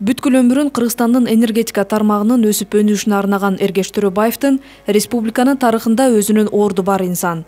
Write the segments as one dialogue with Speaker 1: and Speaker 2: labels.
Speaker 1: Бүткүл өмүрүн Кыргызстандын энергетика тармагынын өсүп өнүшүнө арнаган Эргеш Төрөбаевдин республиканын тарыхында өзүнүн орду бар инсан.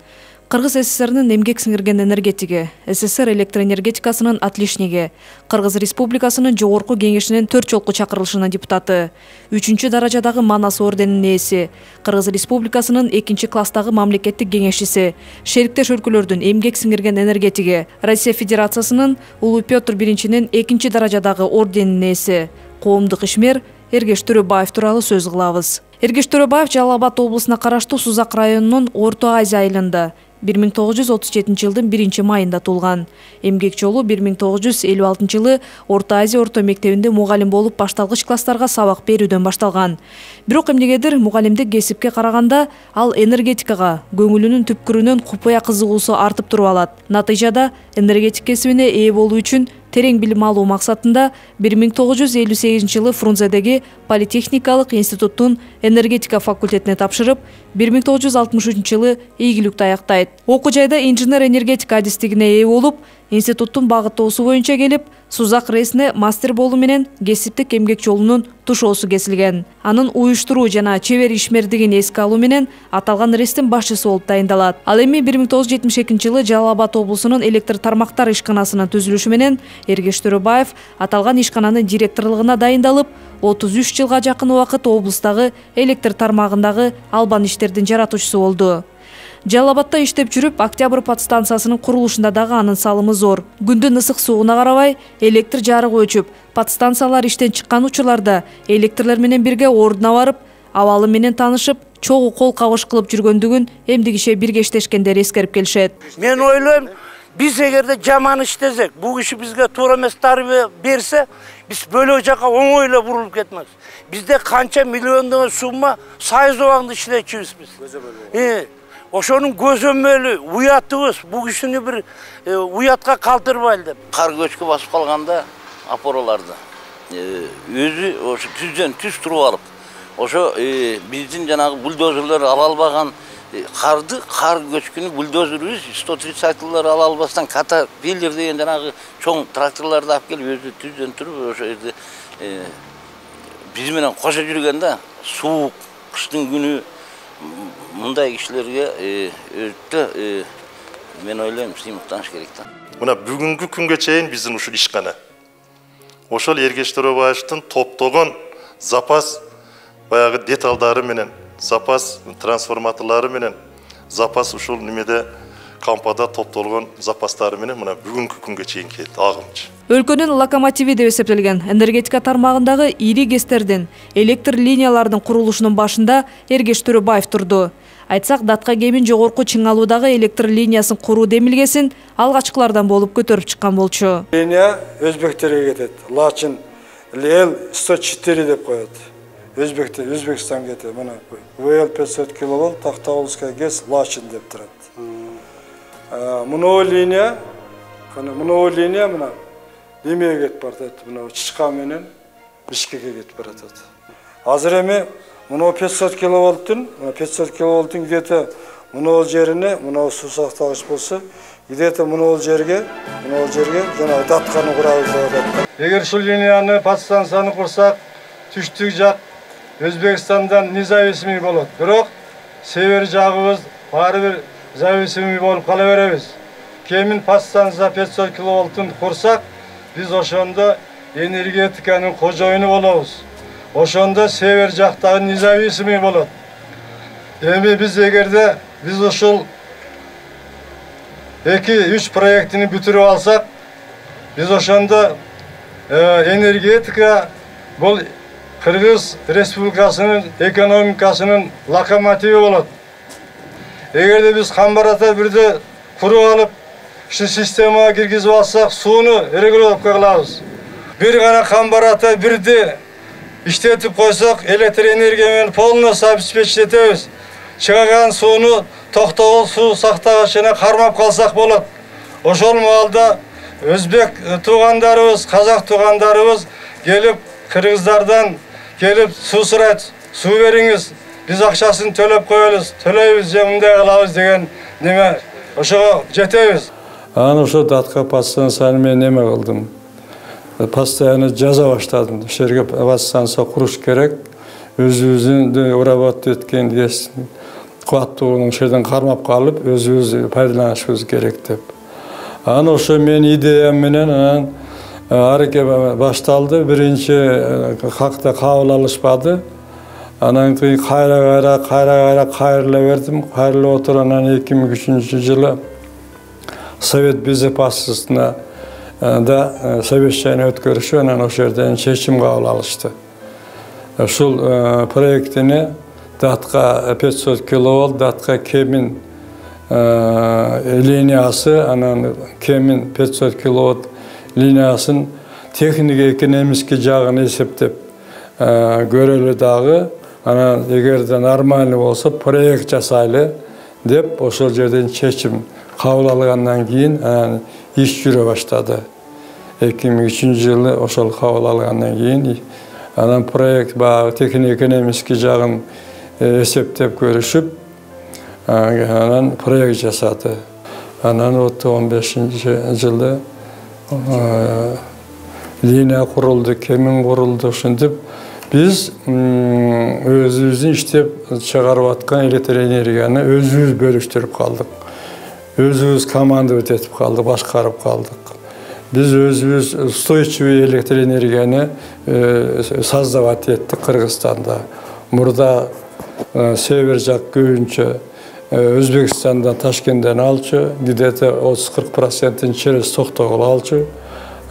Speaker 1: Кыргыз СССРнын эмгек сиңирген энергетиги, СССР электроэнергетикасынын отличниги, Кыргыз Республикасынын Жогорку Кеңешинин 4 жолку чакырылышынын депутаты, 3-чү даражадагы Манас орденинин ээси, Кыргыз Республикасынын 2-чи класстагы мамлекеттик кеңешчиси, шериктеш өлкөлөрдүн эмгек сиңирген энергетиги, Россия Федерациясынын Улуу Петр Биринчинин 2-чи даражадагы орденинин ээси, коомдук ишмер Эргеш Төрөбаев тууралуу сөз кылабыз. Эргеш Төрөбаев Жалал Абад облусуна караштуу Сузак районунун Орто Азия айылында 1937 жылдын 1-майында туулган. Эмгек жолу 1956 жылы Орто Азия орто мектебинде мугалим болуп башталгыч класстарга сабак берүүдөн башталган. Бирок эмнегедир мугалимдик кесипке караганда ал энергетикага көңүлүнүн түпкүрүнөн купуя кызыгуусу артып туруп алат. Натыйжада энергетик кесибине ээ болуу үчүн терең билим алуу максатында 1958 жылы Фрунзедеги Политехникалык институттун энергетика факультетине тапшырып, 1963 жылы ийгиликтүү аяктайт. Окуу жайда инженер-энергетика адистигине ээ болуп, институттун багыттоосу боюнча келип, Сузак РЭСине мастер болуу менен кесиптик эмгек жолунун тушоосу кесилген. Анын уюштуруу жана чебер ишмердигин эске алуу менен аталган РЭСтин башчысы болуп дайындалат. Ал эми 1972 жылы Жалал Абад облусунун электр тармактар ишканасынын түзүлүшү менен Эргеш Төрөбаев аталган ишкананын директорлугуна дайындалып, 33 жылга жакын убакыт облустагы электр тармагындагы албан иштердин жаратуучусу болду. Жалал Абадда иштеп жүрүп, Октябрь подстанциясынын курулушунда дагы анын салымы зор. Күндүн ысык сууна карабай, электр жарыгы өчүп, подстанциялар иштен чыккан учурларда электрлер менен бирге ордуна барып, абалы менен таанышып, чогуу кол кабыш кылып жүргөндүгүн эмди киши бирге иштешкендер эскерип келишет.
Speaker 2: Мен ойлойм, биз эгерде жаман иштесек, бул киши бизге туура эмес тарбия берсе, биз бөлө жака оңойло бурулуп кетмекбиз. Бизде канча миллиондогон сумма сайыз убагында иштечүбүз биз. Ошонун көзөмөлү, уятыбыз, бул кишини бир уятка калтырбайлы деп. Кар көчкү басып калганда опораларды өзү ошо түздөн түз туруп алып, ошо биздин жанагы бульдозерлер ала албаган карды, кар көчкүнү бульдозерибиз 130-лар ала албастан катапиллер деген жанагы чоң тракторлорду алып келип өзү түздөн туруп ошо жерде биз менен кошо жүргөндө суук кыштын күнү мындай кишилерге өтө мен ойлойм сыймыктаныш керек да.
Speaker 3: Мына бүгүнкү күнгө чейин биздин ушул ишкана ошол Эргеш Төрөбаевдин топтогон запас баягы деталдары менен, запас трансформаторлору менен, запас ушул немеде кампада топтолгон запастары менен мына бүгүнкү күнгө чейин келди агымчы.
Speaker 1: Өлкөнүн локомотиви деп эсептелген энергетика тармагындагы ири кестердин, электр линиялардын курулушунун башында Эргеш Төрөбаев турду. Айтсак, датка кемин жогорку Чыңалуудагы электр линиясын куруу демилгесин алгачкылардан болуп көтөрүп чыккан болчу.
Speaker 4: Линия өзбектерге кетет. Лачин ЛЛ-104 деп коет. Өзбекстан кетет. Мына ВЛ-500 киловольт Тактаулская ГЭС Лачин деп турат. Мына линия мына немеге кетип баратат. Мына Чычка менен Бишкекке кетип баратат. Азыр эми мына 500 киловольттун где-то мына жерине, мына суу сактагыч болсо, где-то мына жерге жана датканы курабыз деп атат. Эгер ушул линияны подстанцияны курсак, түштүк жак Өзбекстандан независимый болот. Бирок север жагыбыз баары бир зависимый болуп кала беребиз. Кемин подстанция 500 киловольттун курсак, биз ошондо энергетиканын кожоюну болобуз. Ошондо север жактагы независимый болот. Эми биз эгерде биз ушул 2-3 проектини бүтүрүп алсак, биз ошондо энергетика бул Кыргыз Республикасынын экономикасынын локомотиви болот. Эгерде биз камбарата бирде куруп алып, ушу системага киргизип алсак, сууну регулировка кылабыз. Бир гана камбарата бирде иштетип койсок, электр энергия менен полностью обеспечить этебиз. Чыгаган сууну токтогул суу сактагычына кармап калсак болот. Ошол маалда өзбек туугандарыбыз, казак туугандарыбыз келип кыргыздардан келип суу сурайт. Суу бериңиз, биз акчасын төлөп коебуз, төлөйбүз же мындай кылабыз деген неме ошого жетебиз.
Speaker 5: Аны ошо датка подстанцияны мен неме кылдым.
Speaker 4: Постоянно жаза баштадым. Шерге подстанция куруш керек. Өзүбүздүн урабат өткөн кубаттуулугун шерден кармап калып, өзүбүз пайдаланышыбыз керек деп. Анан ошо мен идеям менен аракет башталды. Биринчи какта кабыл алышпады. Анан кийин кайрыла бердим. Кайрылып отуруп анан 2003-жылы Совет Безопасностьна да совещание өткөрүшүп, анан ошол жерден чечим кабыл алышты. Ушул проектини датка 500 киловольт, датка Кемин линиясы, анан Кемин 500 киловольт линиясын техник-экономический жагын эсептеп көрөлү дагы. Анан эгерде нормальный болсо проект жасайлы деп ошол жерден чечим кабыл алгандан кийин иш жүрө баштады. 2003-жылы ошол кабыл алгандан кийин анан проект техник-экономический жагын эсептеп көрүшүп, анан проект жасады. Анан 15-жылы линия курулду, Кемин курулду. Ошентип биз өзүбүздүн иштеп чыгарып аткан электр энергияны өзүбүз бөлүштүрүп калдык. Өзүбүз командовать этип калдык, башкарып калдык. Биз өзүбүз устойчивый электр энергияны создавать еттик Кыргызстанда. Мурда север жак көбүнчө Өзбекстандан, Ташкенттен алчу, где-то 30-40% через Токтогул алчу.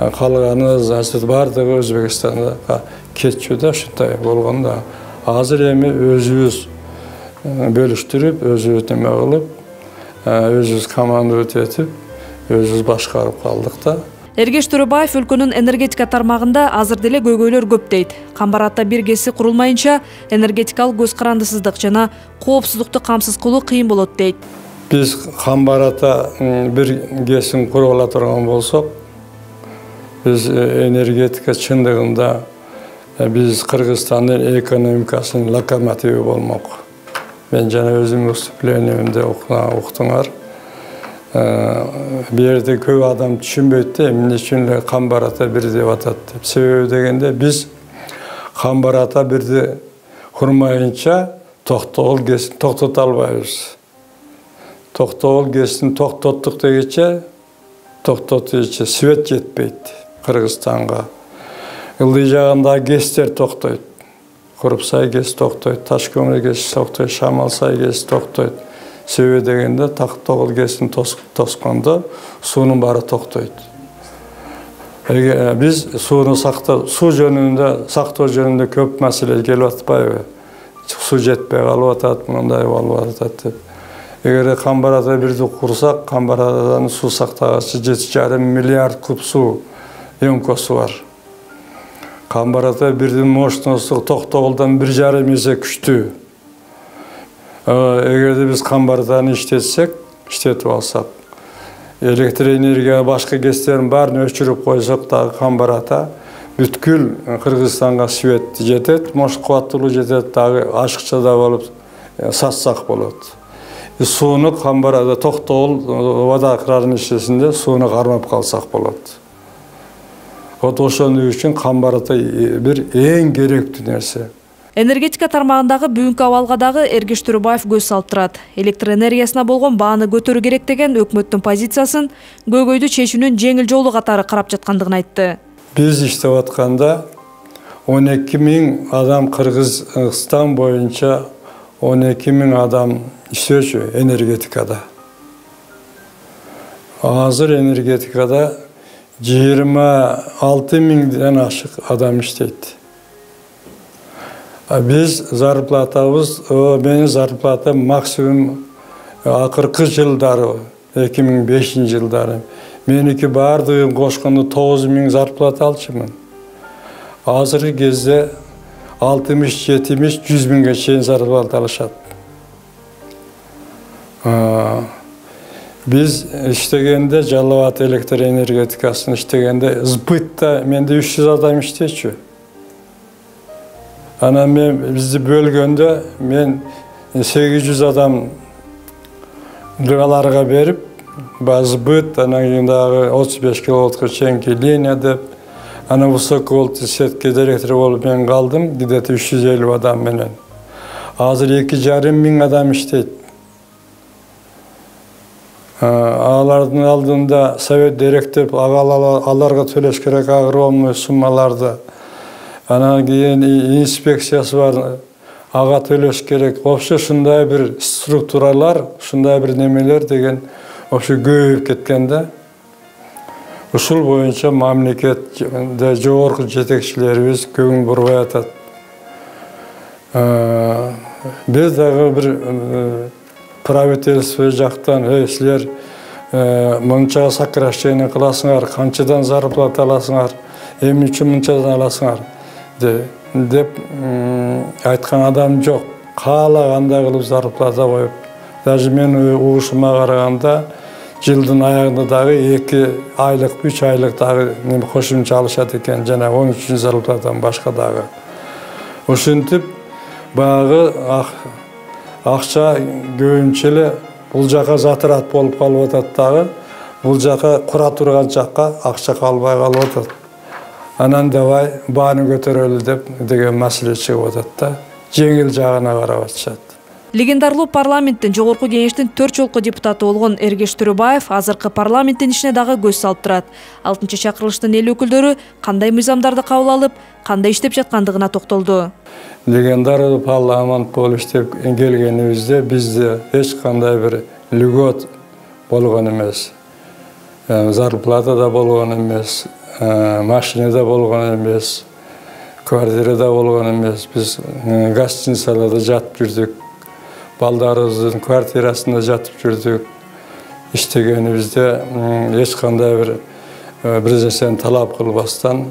Speaker 4: Калганы бардыгы Өзбекстанга кетчү да, ушундай болгондо. Азыр эми өзүбүз бөлүштүрүп, өзүбүз неме кылып, өзүбүз командовать этип, өзүбүз башкарып калдык да.
Speaker 1: Эргеш Төрөбаев өлкөнүн энергетика тармагында азыр деле көйгөйлөр көп дейт. Камбар-Ата биргеси курулмайынча энергетикалык көз карандысыздык жана коопсуздукту камсыз кылуу кыйын болот дейт.
Speaker 4: Биз Камбар-Ата биргесин куруп ала турган болсок, биз энергетика чындыгында биз Кыргызстандын экономикасынын локомотиви болмок. Мен жана өзүмдүн выступлениемде уктуңар. Берде көп адам түшүнбөйт да, эмне үчүн эле Камбар-Ата бир деп атат деп. Себеби дегенде биз Камбар-Ата бирди курмайынча Токтогул ГЭСин токтото албайбыз. Токтогул ГЭСин токтоттук дегенче токтотуучу свет жетпейт Кыргызстанга. Ылдый жагында ГЭСтер токтойт. Курупсай ГЭС токтойт, Ташкөмүр ГЭС токтойт, Шамалсай ГЭС токтойт. Себеби дегенде Токтогул ГЭСин тоскондо суунун баары токтойт. Биз сууну суу жөнүндө, сактоо жөнүндө көп маселе келип атпайбы? Суу жетпей калып атат, мындай болуп атат деп. Эгер Камбар-Ата бирди курсак, Камбар-Атадан суу сактагычы 7,5 миллиард куб суу емкосу бар. Камбар-Ата бирдин мощносту Токтогулдан 1,5 эсе күчтүү. Эгерде биз Камбар-Атаны иштетип алсак, электр энергия башка ГЭСтердин баарын өчүрүп койсок дагы Камбар-Ата бүткүл Кыргызстанга свет жетет, кубаттуулук жетет, дагы ашыкча да болуп сатсак болот. Сууну Камбар-Ата Токтогул водокранын ишесинде сууну кармап калсак болот. Ошондой үчүн Камбар-Ата бир эң керектүү нерсе.
Speaker 1: Энергетика тармагындагы бүгүнкү абалга дагы Эргеш Төрөбаев көз салып турат. Электр энергиясына болгон бааны көтөрүү керек деген өкмөттүн позициясын көйгөйдү чечүүнүн жеңил жолу катары карап жаткандыгын айтты.
Speaker 4: Биз иштеп атканда 12.000 адам Кыргызстан боюнча 12.000 адам иштөөчү энергетикада. Азыр энергетикада 26.000ден ашык адам иштейт. Биз зарплатабыз, менин зарплатам максимум акыркы жылдары, 2005-жылдары. Меники бардыгын кошкондо 9.000 зарплата алчумун. Азыркы кезде 60-70-100.000ге чейин зарплата алышат. Биз иштегенде Жалал Абад электр энергетикасын иштегенде сбытта менде 300 адам иштечү. Анан мен бизди бөлгөндө мен 800 адам аларга берип, сбыт, анан кийин дагы 35 киловаттка чейинки линия деп, Ana Высоколты сетке директор болып мен қалдым, где-то 350 адам менен. Азыр 2,5 мың адам иштейт. Алардын алдында совет директор аларга төлөш керек огромный суммаларды. Анан кийин инспекциясы бар, ага төлөш керек. Вообще ушундай бир структуралар, ушундай бир немелер деген вообще көбөйүп кеткен да. Ушул боюнча мамлекетте жогорку жетекчилерибиз көңүл бурбай атат. Биз дагы бир правительство жактан силер мынча сокращение кыласыңар, канчадан зарплата аласыңар, эмне үчүн мынчадан аласыңар деп айткан адам жок. Каалагандай кылып зарплата коюп, даже мен угушума караганда жылдын аягында дагы 2 айлык, 3 айлык дагы кошумча алышат экен, жана 13 зарплатадан башка дагы. Ошентип баягы акча көбүнчө эле бул жака затырат болуп калып атат дагы, бул жака кура турган жакка акча калбай калып атат. Анан давай бааны көтөрөлү деген маселе чыгып атат да. Жеңил жагына карап атышат.
Speaker 1: Легендарлуу парламенттин жогорку кеңештин 4 жолку депутаты болгон Эргеш Төрөбаев азыркы парламенттин ишине дагы көз салып турат. 6-чакырылыштын эл өкүлдөрү кандай мыйзамдарды кабыл алып, кандай иштеп жаткандыгына токтолду.
Speaker 4: Легендарлуу парламент болуп иштеп келгенибизде бизде эч кандай бир льгот болгон эмес. Зарплата да болгон эмес, машинада болгон эмес, квартирада болгон эмес. Биз гостиницаларда жатып жүрдүк. Балдарыбыздын квартирасында жатып жүрдүк. Иштегенибизде эч кандай бир нерсени талап кылбастан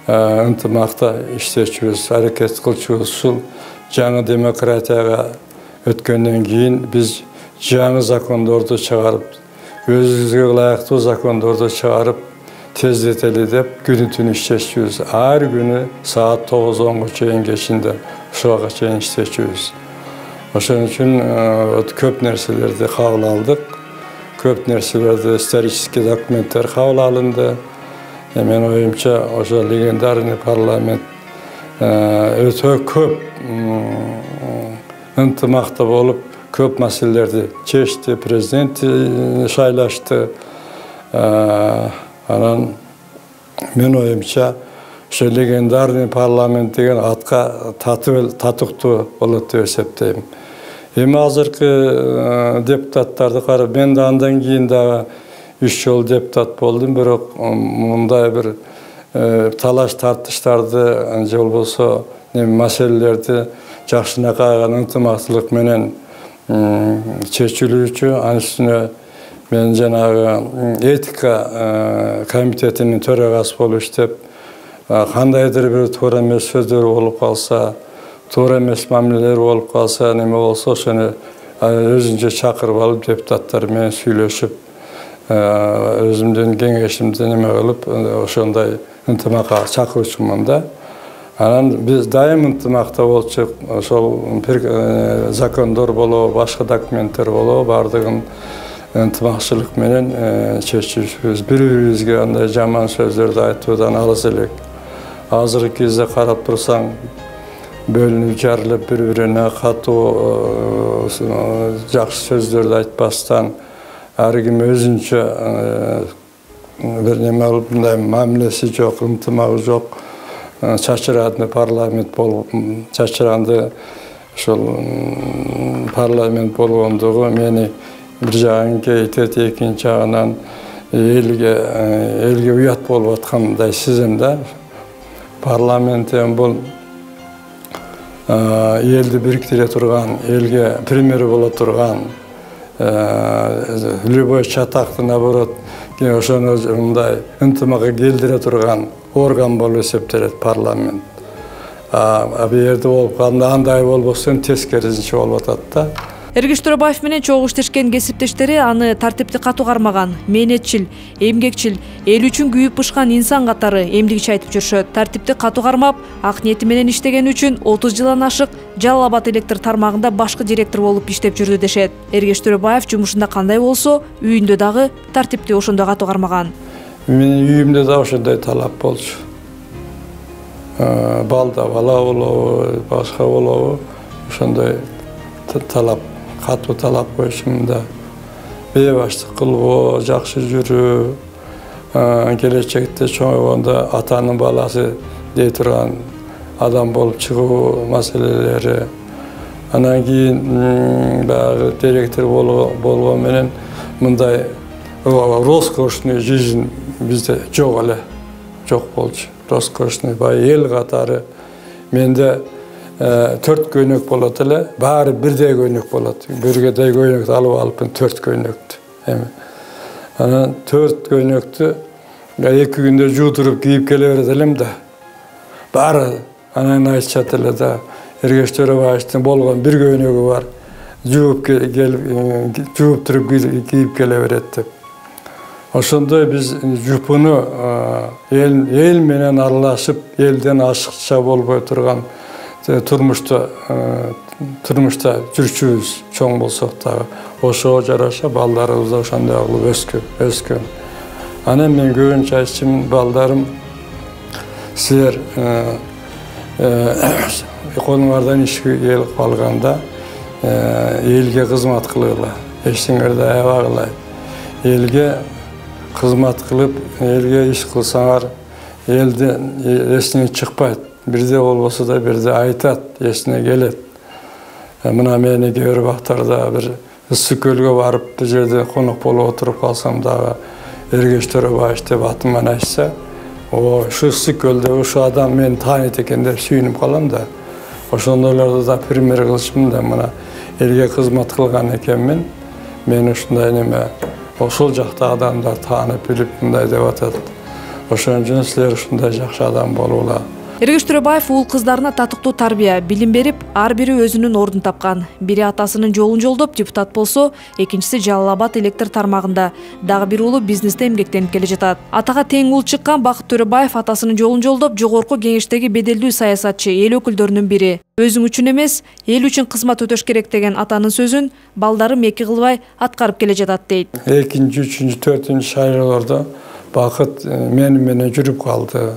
Speaker 4: ынтымакта иштечүбүз, аракет кылчубуз. Ушул жаңы демократияга өткөндөн кийин биз жаңы закондорду чыгарып, өзүбүзгө ылайыктуу закондорду чыгарып, тездетели деп күнү-түнү иштечүбүз. Ар күнү саат 9-10 чейин кечинде ушуга чейин иштечүбүз. Ошон үчүн көп нерселерди кабыл алдык. Көп нерселерди, исторический документтер кабыл алынды. Мен оюмча ошо легендарный парламент өтө көп ынтымакта болуп, көп маселелерди чечти, президент шайлашты. Анан мен оюмча ошо легендарный парламент деген атка татыктуу болот деп эсептейм. Эми азыркы депутаттарды карап, мен да андан кийин дагы 3 жол депутат болдум, бирок мындай бир талаш тартыштарды же болбосо маселелерди жакшынакай ынтымактуулук менен чечилүүчү, анын үстүнө мен жанагы этика комитетинин төрагасы болуп иштеп, кандайдыр бир туура эмес сөздөр болуп калса, туура эмес мамилелер болуп калса, неме болсо ошону өзүнчө чакырып алып депутаттар менен сүйлөшүп, өзүмдүн кеңешимди неме кылып, ошондой ынтымакка чакырчумун да. Анан биз дайым ынтымакта болчук, ошол закондор болобу, башка документтер болобу, бардыгын ынтымакчылык менен чечишибиз. Бири-бирибизге андай жаман сөздөрдү айтуудан алыс элек. Азыркы кезде карап турсаң, бөлүнүп жарылып, бири-бирине катуу жакшы сөздөрдү айтпастан, ар ким өзүнчө бир неме кылып, мындай мамилеси жок, ынтымагы жок, чачыранды парламент болуп, чачыранды ошол парламент болгондугу мени бир жагын кейтет, экинчи жагынан элге уят болуп аткандай сезем да. Парламент бул элди бириктире турган, элге пример боло турган, любой чатакты наоборот ошону мындай ынтымакка келтире турган орган болуп эсептелет парламент. Бу жерде болуп калганда андай болбосун тескерисинче болуп атат да.
Speaker 1: Эргеш Төрөбаев менен чогуу иштешкен кесиптештери аны тартипти катуу кармаган, мээнетчил, эмгекчил, эл үчүн күйүп бышкан инсан катары эмдигичи айтып жүрүшөт. Тартипти катуу кармап, ак ниети менен иштеген үчүн 30 жылдан ашык Жалал Абад электр тармагында башкы директор болуп иштеп жүрдү дешет. Эргеш Төрөбаев жумушунда кандай болсо, үйүндө дагы тартипти ошондой катуу кармаган.
Speaker 4: Менин үйүмдө да ошондой талап болчу. балда бала болобу, башка болобу, ошондой талап, катуу талап коюшумда бейбаштык кылбоо, жакшы жүрүү, келечекте чоңойгондо атанын баласы дей турган адам болуп чыгуу маселелери. Анан кийин баягы директор болгон менен мындай роскошный жизнь бизде жок эле, жок болчу. Роскошный бай эл катары. Менде 4 көйнөк болот эле, баары бирдей көйнөк болот. Биргедей көйнөктү алыппын 4 көйнөктү. Эми анан 4 көйнөктү 2 күндө жуудуруп кийип келе берет элем да. Баары анан айтышат эле да, Эргеш Төрөбаевдин болгон бир көйнөгү бар. Жууп туруп кийип келе берет деп. Ошондой биз жупуну эл менен аралашып, элден ашыкча болбой турган турмушта жүрчүбүз, чоң болсок дагы. Ошого жараша балдарыбыз да ошондой кылып өскөн. Анан мен көбүнчө айтчумун, балдарым, силер колуңардан иш келип калганда элге кызмат кылгыла, эчтеңерди аябагыла. Элге кызмат кылып, элге иш кылсаңар, элден эсине чыкпайт. Бирде болбосо да бирде айтат, эсине келет. Мына мени кээ бир убактарда бир ысык көлгө барып, бир жерде конок болуп отуруп калсам дагы Эргеш Төрөбаев деп атыман айтса, ушу ысык көлдө ушу адам мени тааныйт экен деп сүйүнүп калам да. Ошондойлорду да пример кылышмын да, мына элге кызмат кылган экенмин. Мен ушундай неме ошол жакта адамдар таанып билип мындай деп атат. Ошон үчүн силер ушундай жакшы адам болуула.
Speaker 1: Эргеш Төрөбаев уул кыздарына татыктуу тарбия, билим берип, ар бири өзүнүн ордун тапкан. Бири атасынын жолун жолдоп депутат болсо, экинчиси Жалал Абад электр тармагында, дагы бир уулу бизнесте эмгектенип келе жатат. Атага тең уул чыккан Бакыт Төрөбаев атасынын жолун жолдоп, жогорку кеңештеги беделдүү саясатчы, эл өкүлдөрүнүн бири. Өзүң үчүн эмес, эл үчүн кызмат өтөш керек деген атанын сөзүн балдарым эки кылбай аткарып келе жатат дейт.
Speaker 4: 2, 3, 4 шайлоолордо Бакыт менен жүрүп калды.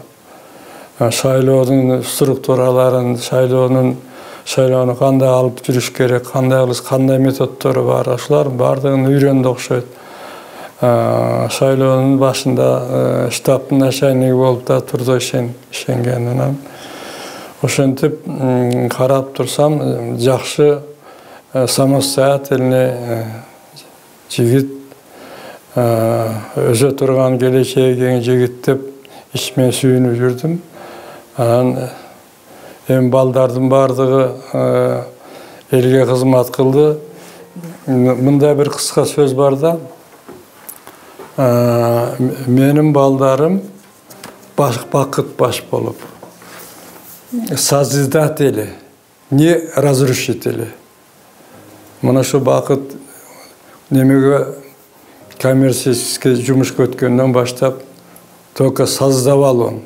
Speaker 4: Шайлоонун структураларын, шайлоону кандай алып жүрүш керек, кандай методдору бар, ошолор бардыгын үйрөндү окшойт. Шайлоонун башында штабтын начальниги болуп да турду ишенген. Анан ошентип карап турсам, жакшы самостоятельный жигит, өзө турган келечеги кең жигит деп ичиме сүйүнүп жүрдүм. Анан эми балдардын бардыгы элге кызмат кылды. Мындай бир кыска сөз бар да. Менин балдарым Бакыт баш болуп, созидатели, не разрушители. Мына шу Бакыт немеге коммерческий жумушка өткөндөн баштап только создавал он.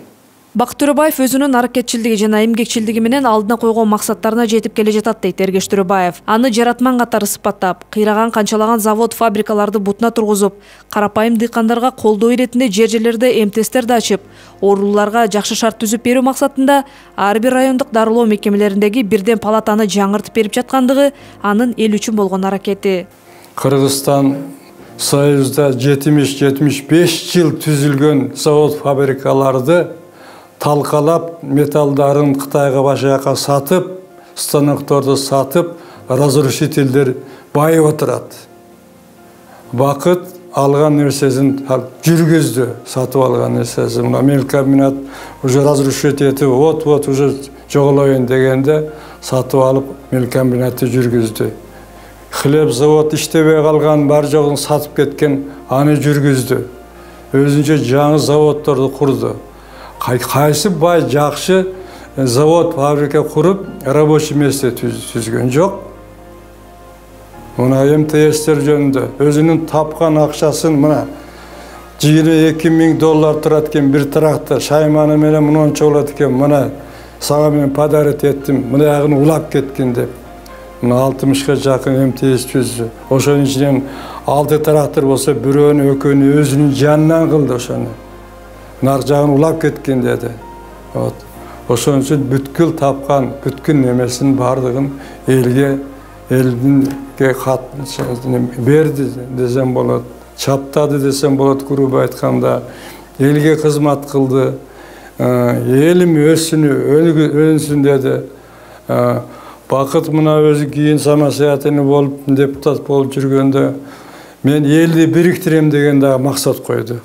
Speaker 1: Бакыт Төрөбаев өзүнүн аракетчилдиги жана эмгекчилдиги менен алдына койгон максаттарына жетип келе жатат дейт Эргеш Төрөбаев. Аны жаратман катары сыпаттап, кыйраган канчалаган завод, фабрикаларды бутуна тургузуп, карапайым дыйкандарга колдоо иретинде жер-жерлерде эмтестерди ачып, оорулууларга жакшы шарт түзүп берүү максатында ар бир райондук дарылоо мекемелериндеги бирден палатаны жаңыртып берип жаткандыгы анын эл үчүн болгон аракети.
Speaker 4: Кыргызстан Союзда 70-75 жыл түзүлгөн завод, фабрикаларды талкалап, металлдарын Кытайга башка жака сатып, станокторду сатып, разрушительдер байып отурат. Бакыт алган нерсесин жүргүздү, сатып алган нерсесин. Мелкомбинат уже разрушить этип, вот уже жоголоюн дегенде сатып алып, мелкомбинатты жүргүздү. Хлеб завод иштебей калган, бар жогун сатып кеткен, аны жүргүздү. Өзүнчө жаңы заводдорду курду. Кайсы бай жакшы завод, фабрика куруп, рабочий место түзгөн жок. Мына МТСтер жөнүндө өзүнүн тапкан акчасын мына $22,000 турат экен бир трактор, шайманы менен мынанча болот экен, мына сага мен подарок еттим, мына ягын улап кеткен деп. Мына 60га жакын МТС түздү. Ошонун ичинен 6 трактор болсо, бирөөнү экөөнү өзүнүн жанынан кылды ошону. Нар жагын улап кеткен деди. Ошон үчүн бүткүл тапкан, бүткүл немесин бардыгын элге кат берди десем болот, чаптады десем болот, грубо айтканда. Элге кызмат кылды, элим өнсүн деди. Бакыт мына өзү кийин самосаятыны болуп, депутат болуп жүргөндө мен элди бириктирем деген дагы максат койду.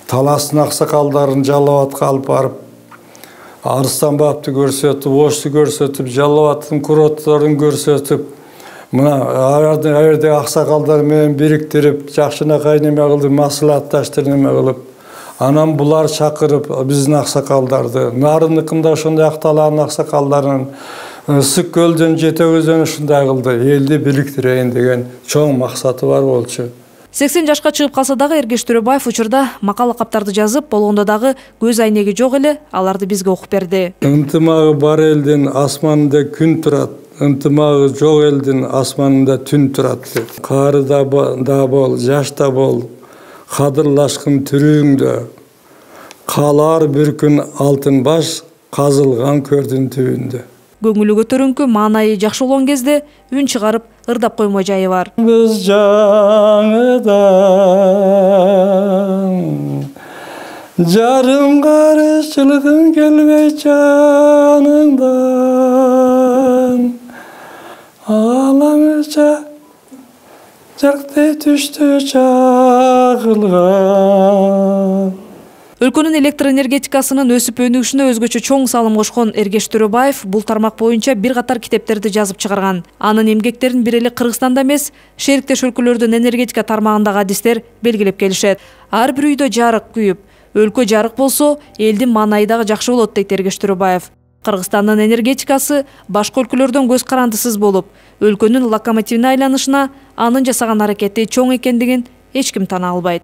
Speaker 4: Таластын аксакалдарын Жалал Абадка алып барып, Арыстанбапты көрсөтүп, Ошту көрсөтүп, Жалал Абадтын курортторун көрсөтүп, мына аерде аксакалдар менен бириктирип, жакшынакай неме кылды, маслихатташтыр неме кылып, анан булар чакырып биздин аксакалдарды, Нарындыкында ошондой Акталаанын аксакалдарын, Ысык көлдөн Жетөгөздөн ушундай кылды, элди бириктирейин деген чоң максаты бар болчу.
Speaker 1: 80 жашка чыгып калса дагы Эргеш Төрөбаев учурда макала каптарды жазып, болгондо дагы көз айнеги жок эле, аларды бизге окуп берди.
Speaker 4: Ынтымагы бар элдин асманында күн турат, ынтымагы жок элдин асманында түн турат. Кары да бол, жаш да бол, кадырлашкын түрүңдө. Калар бір күн алтын баш, казылган көрдүн түбүндө.
Speaker 1: Көңүлү көтөрүңкү, маанайы жакшы болгон кезде үн чыгарып ырдап коймой жайы бар.
Speaker 4: Біз жаңыдан жарым карышчылыгым келбей жаныңдан, аламызча жарктай түштү чагылган.
Speaker 1: Өлкөнүн электр энергетикасынын өсүп өнүгүшүнө өзгөчө чоң салым кошкон Эргеш Төрөбаев бул тармак боюнча бир катар китептерди жазып чыгарган. Анын эмгектерин бир эле Кыргызстанда эмес, шериктеш өлкөлөрдүн энергетика тармагындагы адистер белгилеп келишет. Ар бир үйдө жарык күйүп, өлкө жарык болсо, элдин маанайы дагы жакшы болот дейт Эргеш Төрөбаев. Кыргызстандын энергетикасы башка өлкөлөрдөн көз карандысыз болуп, өлкөнүн локомотивине айланышына анын жасаган аракети чоң экендигин эч ким тана албайт.